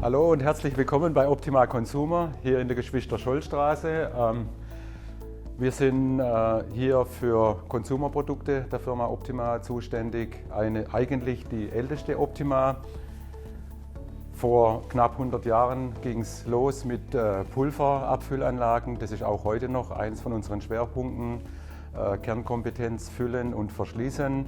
Hallo und herzlich willkommen bei Optima Consumer hier in der Geschwister-Scholl-Straße. Wir sind hier für Konsumerprodukte der Firma Optima zuständig. Eigentlich die älteste Optima. Vor knapp 100 Jahren ging es los mit Pulverabfüllanlagen. Das ist auch heute noch eins von unseren Schwerpunkten. Kernkompetenz füllen und verschließen.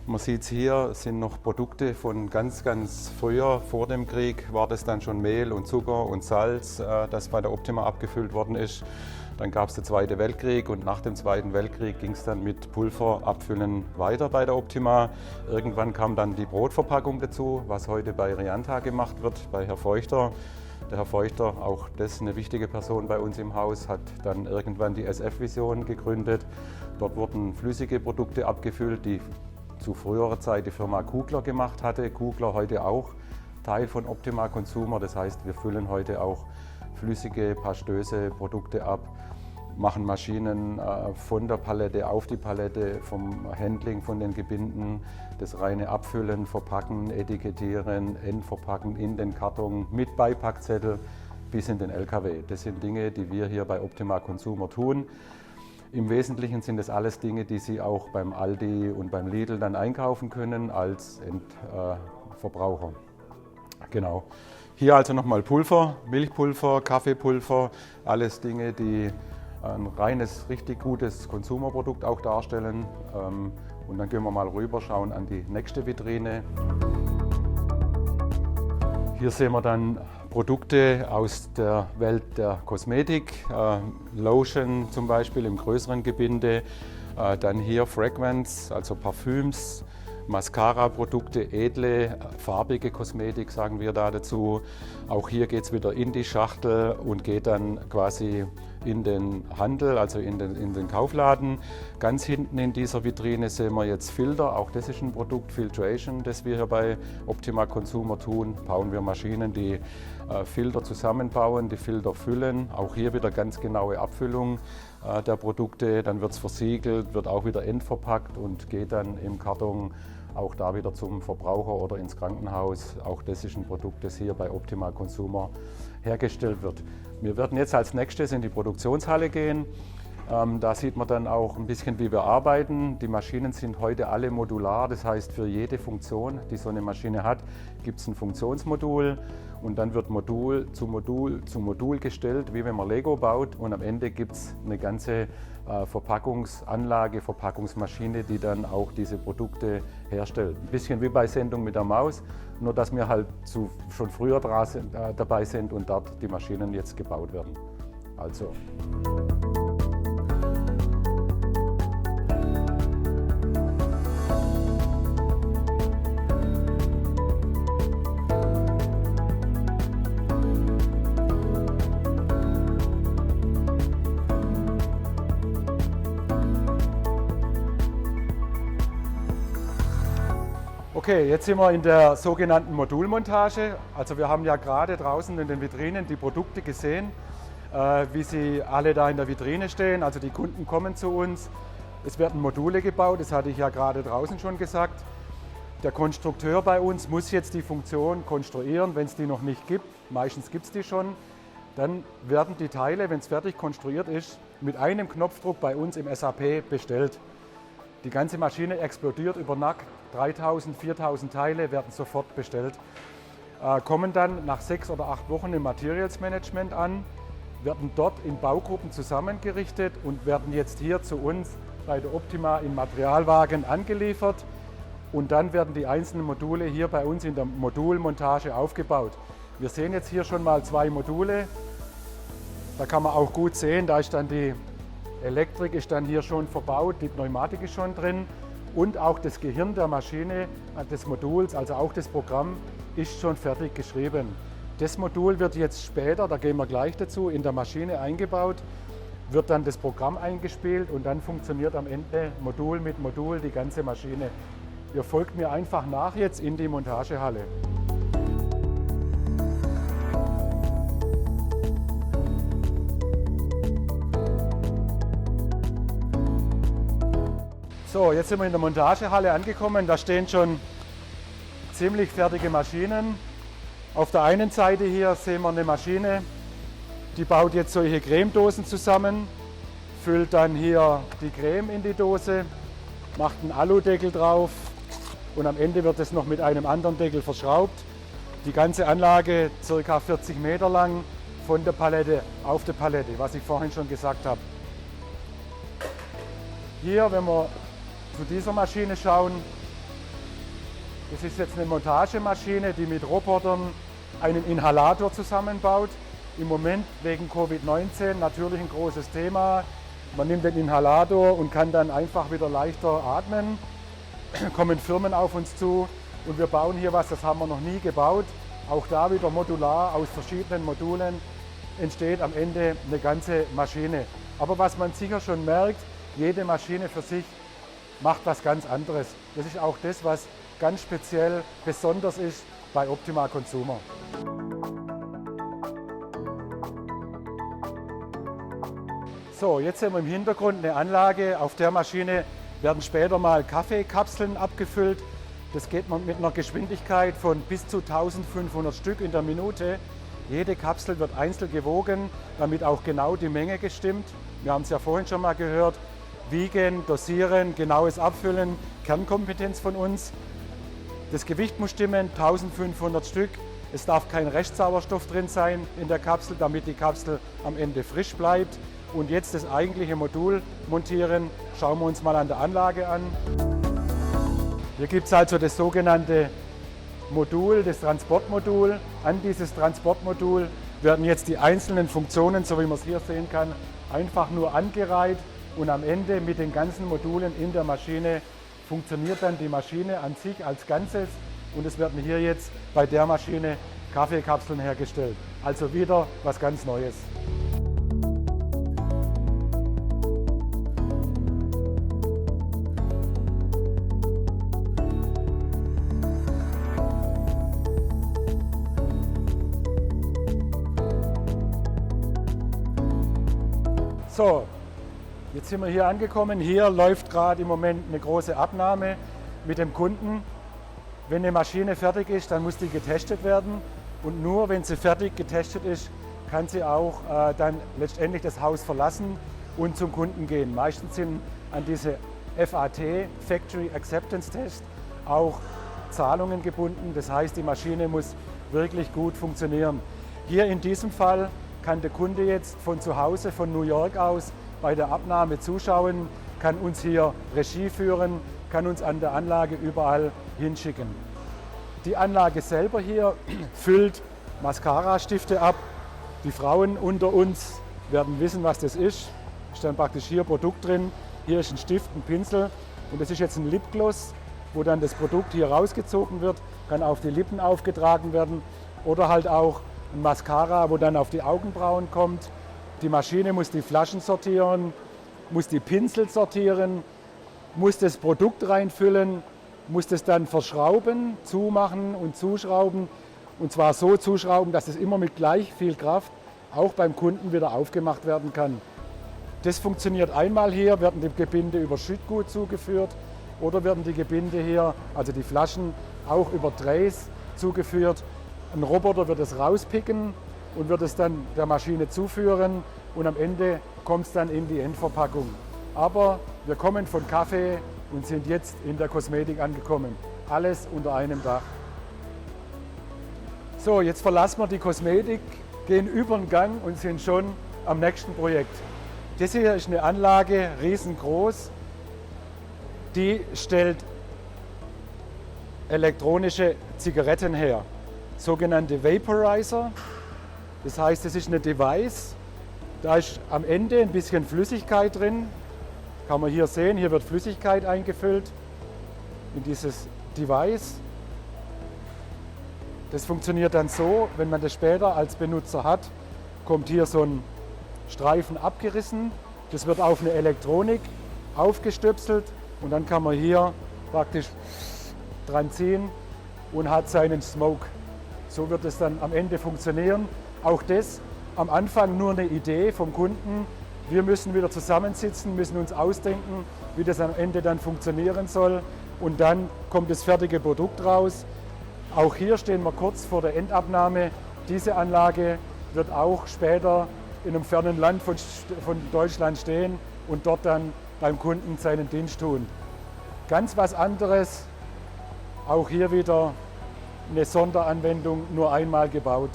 Man sieht es hier, sind noch Produkte von ganz früher. Vor dem Krieg war das dann schon Mehl und Zucker und Salz, das bei der Optima abgefüllt worden ist. Dann gab es den Zweiten Weltkrieg und nach dem Zweiten Weltkrieg ging es dann mit Pulverabfüllen weiter bei der Optima. Irgendwann kam dann die Brotverpackung dazu, was heute bei Rianta gemacht wird, bei Herr Feuchter. Der Herr Feuchter, auch das eine wichtige Person bei uns im Haus, hat dann irgendwann die SF-Vision gegründet. Dort wurden flüssige Produkte abgefüllt, die zu früherer Zeit die Firma Kugler gemacht hatte. Kugler heute auch Teil von Optima Consumer, das heißt, wir füllen heute auch flüssige, pastöse Produkte ab, machen Maschinen von der Palette auf die Palette, vom Handling von den Gebinden, das reine Abfüllen, Verpacken, Etikettieren, Endverpacken in den Karton mit Beipackzettel bis in den LKW. Das sind Dinge, die wir hier bei Optima Consumer tun. Im Wesentlichen sind das alles Dinge, die Sie auch beim Aldi und beim Lidl dann einkaufen können als Endverbraucher. Genau. Hier also nochmal Pulver, Milchpulver, Kaffeepulver, alles Dinge, die ein reines, richtig gutes Konsumerprodukt auch darstellen. Und dann gehen wir mal rüber, schauen an die nächste Vitrine. Hier sehen wir dann Produkte aus der Welt der Kosmetik, Lotion zum Beispiel im größeren Gebinde, dann hier Fragrance, also Parfüms, Mascara-Produkte, edle, farbige Kosmetik sagen wir da dazu. Auch hier geht es wieder in die Schachtel und geht dann quasi in den Handel, also in den Kaufladen. Ganz hinten in dieser Vitrine sehen wir jetzt Filter, auch das ist ein Produkt, Filtration, das wir hier bei Optima Consumer tun. Bauen wir Maschinen, die Filter zusammenbauen, die Filter füllen. Auch hier wieder ganz genaue Abfüllung der Produkte. Dann wird es versiegelt, wird auch wieder endverpackt und geht dann im Karton auch da wieder zum Verbraucher oder ins Krankenhaus. Auch das ist ein Produkt, das hier bei Optima Consumer hergestellt wird. Wir werden jetzt als nächstes in die Produktionshalle gehen. Da sieht man dann auch ein bisschen, wie wir arbeiten. Die Maschinen sind heute alle modular, das heißt, für jede Funktion, die so eine Maschine hat, gibt es ein Funktionsmodul und dann wird Modul zu Modul gestellt, wie wenn man Lego baut, und am Ende gibt es eine ganze Verpackungsanlage, Verpackungsmaschine, die dann auch diese Produkte herstellt. Ein bisschen wie bei Sendung mit der Maus, nur dass wir halt schon früher dabei sind und dort die Maschinen jetzt gebaut werden. Also. Okay, jetzt sind wir in der sogenannten Modulmontage. Also wir haben ja gerade draußen in den Vitrinen die Produkte gesehen, wie sie alle da in der Vitrine stehen. Also die Kunden kommen zu uns, es werden Module gebaut, das hatte ich ja gerade draußen schon gesagt. Der Konstrukteur bei uns muss jetzt die Funktion konstruieren, wenn es die noch nicht gibt. Meistens gibt es die schon. Dann werden die Teile, wenn es fertig konstruiert ist, mit einem Knopfdruck bei uns im SAP bestellt. Die ganze Maschine explodiert über Nacht, 3000, 4000 Teile werden sofort bestellt, kommen dann nach 6 oder 8 Wochen im Materials Management an, werden dort in Baugruppen zusammengerichtet und werden jetzt hier zu uns bei der Optima in Materialwagen angeliefert und dann werden die einzelnen Module hier bei uns in der Modulmontage aufgebaut. Wir sehen jetzt hier schon mal 2 Module, da kann man auch gut sehen, da ist dann die Elektrik ist dann hier schon verbaut, die Pneumatik ist schon drin und auch das Gehirn der Maschine, des Moduls, also auch das Programm, ist schon fertig geschrieben. Das Modul wird jetzt später, da gehen wir gleich dazu, in der Maschine eingebaut, wird dann das Programm eingespielt und dann funktioniert am Ende Modul mit Modul die ganze Maschine. Ihr folgt mir einfach nach jetzt in die Montagehalle. So, jetzt sind wir in der Montagehalle angekommen. Da stehen schon ziemlich fertige Maschinen. Auf der einen Seite hier sehen wir eine Maschine, die baut jetzt solche Cremedosen zusammen, füllt dann hier die Creme in die Dose, macht einen Aludeckel drauf und am Ende wird es noch mit einem anderen Deckel verschraubt. Die ganze Anlage ca. 40 Meter lang von der Palette auf der Palette, was ich vorhin schon gesagt habe. Hier, wenn wir zu dieser Maschine schauen, das ist jetzt eine Montagemaschine, die mit Robotern einen Inhalator zusammenbaut. Im Moment wegen Covid-19 natürlich ein großes Thema. Man nimmt den Inhalator und kann dann einfach wieder leichter atmen. Kommen Firmen auf uns zu und wir bauen hier was, das haben wir noch nie gebaut. Auch da wieder modular, aus verschiedenen Modulen entsteht am Ende eine ganze Maschine. Aber was man sicher schon merkt, jede Maschine für sich macht was ganz anderes. Das ist auch das, was ganz speziell besonders ist bei Optima Consumer. So, jetzt sehen wir im Hintergrund eine Anlage. Auf der Maschine werden später mal Kaffeekapseln abgefüllt. Das geht mit einer Geschwindigkeit von bis zu 1500 Stück in der Minute. Jede Kapsel wird einzeln gewogen, damit auch genau die Menge gestimmt. Wir haben es ja vorhin schon mal gehört. Wiegen, dosieren, genaues Abfüllen, Kernkompetenz von uns. Das Gewicht muss stimmen, 1500 Stück. Es darf kein Restsauerstoff drin sein in der Kapsel, damit die Kapsel am Ende frisch bleibt. Und jetzt das eigentliche Modul montieren, schauen wir uns mal an der Anlage an. Hier gibt es also das sogenannte Modul, das Transportmodul. An dieses Transportmodul werden jetzt die einzelnen Funktionen, so wie man es hier sehen kann, einfach nur angereiht. Und am Ende mit den ganzen Modulen in der Maschine funktioniert dann die Maschine an sich als Ganzes. Und es werden hier jetzt bei der Maschine Kaffeekapseln hergestellt. Also wieder was ganz Neues. So, jetzt sind wir hier angekommen. Hier läuft gerade im Moment eine große Abnahme mit dem Kunden. Wenn eine Maschine fertig ist, dann muss die getestet werden. Und nur wenn sie fertig getestet ist, kann sie auch dann letztendlich das Haus verlassen und zum Kunden gehen. Meistens sind an diese FAT, Factory Acceptance Test, auch Zahlungen gebunden. Das heißt, die Maschine muss wirklich gut funktionieren. Hier in diesem Fall kann der Kunde jetzt von zu Hause, von New York aus, bei der Abnahme zuschauen, kann uns hier Regie führen, kann uns an der Anlage überall hinschicken. Die Anlage selber hier füllt Mascara-Stifte ab. Die Frauen unter uns werden wissen, was das ist. Ist dann praktisch hier Produkt drin. Hier ist ein Stift, ein Pinsel und das ist jetzt ein Lipgloss, wo dann das Produkt hier rausgezogen wird, kann auf die Lippen aufgetragen werden oder halt auch ein Mascara, wo dann auf die Augenbrauen kommt. Die Maschine muss die Flaschen sortieren, muss die Pinsel sortieren, muss das Produkt reinfüllen, muss das dann verschrauben, zumachen und zuschrauben. Und zwar so zuschrauben, dass es immer mit gleich viel Kraft auch beim Kunden wieder aufgemacht werden kann. Das funktioniert einmal hier, werden die Gebinde über Schüttgut zugeführt oder werden die Gebinde hier, also die Flaschen, auch über Trays zugeführt. Ein Roboter wird es rauspicken und wird es dann der Maschine zuführen und am Ende kommt es dann in die Endverpackung. Aber wir kommen von Kaffee und sind jetzt in der Kosmetik angekommen. Alles unter einem Dach. So, jetzt verlassen wir die Kosmetik, gehen über den Gang und sind schon am nächsten Projekt. Das hier ist eine Anlage, riesengroß, die stellt elektronische Zigaretten her. Sogenannte Vaporizer. Das heißt, es ist ein Device. Da ist am Ende ein bisschen Flüssigkeit drin. Kann man hier sehen, hier wird Flüssigkeit eingefüllt in dieses Device. Das funktioniert dann so, wenn man das später als Benutzer hat, kommt hier so ein Streifen abgerissen. Das wird auf eine Elektronik aufgestöpselt und dann kann man hier praktisch dran ziehen und hat seinen Smoke. So wird es dann am Ende funktionieren. Auch das am Anfang nur eine Idee vom Kunden. Wir müssen wieder zusammensitzen, müssen uns ausdenken, wie das am Ende dann funktionieren soll. Und dann kommt das fertige Produkt raus. Auch hier stehen wir kurz vor der Endabnahme. Diese Anlage wird auch später in einem fernen Land von Deutschland stehen und dort dann beim Kunden seinen Dienst tun. Ganz was anderes, auch hier wieder eine Sonderanwendung, nur einmal gebaut.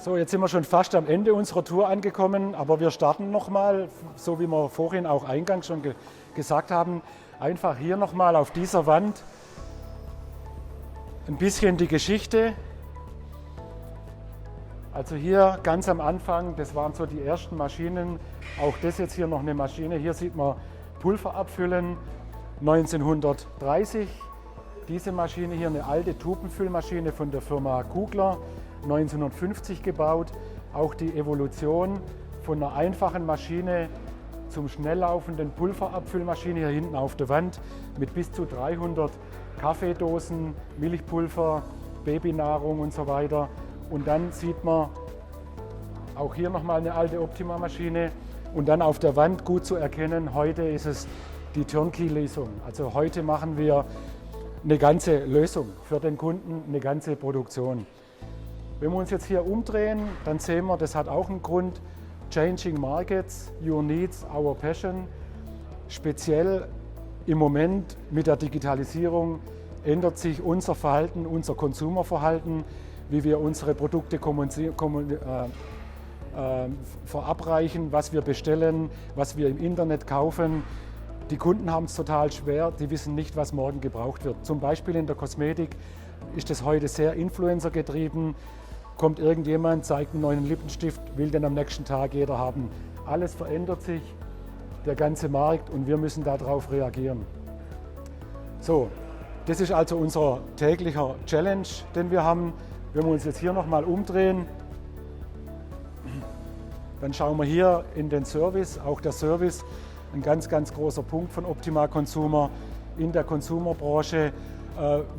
So, jetzt sind wir schon fast am Ende unserer Tour angekommen, aber wir starten nochmal, so wie wir vorhin auch eingangs schon gesagt haben, einfach hier nochmal auf dieser Wand ein bisschen die Geschichte. Also hier ganz am Anfang, das waren so die ersten Maschinen, auch das jetzt hier noch eine Maschine, hier sieht man Pulver abfüllen, 1930. Diese Maschine hier, eine alte Tubenfüllmaschine von der Firma Kugler, 1950 gebaut. Auch die Evolution von einer einfachen Maschine zum schnell laufenden Pulverabfüllmaschine hier hinten auf der Wand mit bis zu 300 Kaffeedosen, Milchpulver, Babynahrung und so weiter. Und dann sieht man auch hier nochmal eine alte Optima-Maschine und dann auf der Wand gut zu erkennen, heute ist es die Turnkey-Lösung. Also heute machen wir eine ganze Lösung für den Kunden, eine ganze Produktion. Wenn wir uns jetzt hier umdrehen, dann sehen wir, das hat auch einen Grund, Changing Markets, Your Needs, Our Passion. Speziell im Moment mit der Digitalisierung ändert sich unser Verhalten, unser Konsumerverhalten, wie wir unsere Produkte verabreichen, was wir bestellen, was wir im Internet kaufen. Die Kunden haben es total schwer, die wissen nicht, was morgen gebraucht wird. Zum Beispiel in der Kosmetik ist es heute sehr influencergetrieben. Kommt irgendjemand, zeigt einen neuen Lippenstift, will den am nächsten Tag jeder haben. Alles verändert sich, der ganze Markt, und wir müssen darauf reagieren. So, das ist also unser täglicher Challenge, den wir haben. Wenn wir uns jetzt hier nochmal umdrehen, dann schauen wir hier in den Service. Auch der Service, ein ganz, ganz großer Punkt von Optima Consumer. In der Konsumerbranche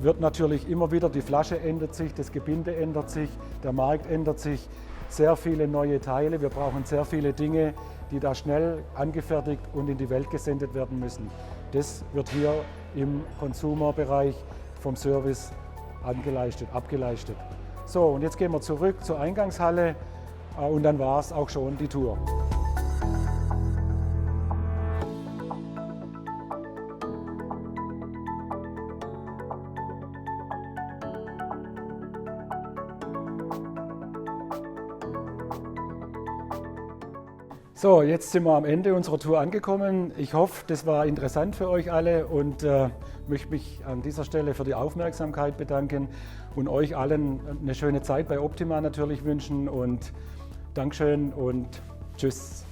wird natürlich immer wieder, die Flasche ändert sich, das Gebinde ändert sich, der Markt ändert sich, sehr viele neue Teile. Wir brauchen sehr viele Dinge, die da schnell angefertigt und in die Welt gesendet werden müssen. Das wird hier im Consumer-Bereich vom Service abgeleistet. So, und jetzt gehen wir zurück zur Eingangshalle und dann war es auch schon die Tour. So, jetzt sind wir am Ende unserer Tour angekommen. Ich hoffe, das war interessant für euch alle und möchte mich an dieser Stelle für die Aufmerksamkeit bedanken und euch allen eine schöne Zeit bei Optima natürlich wünschen und Dankeschön und Tschüss.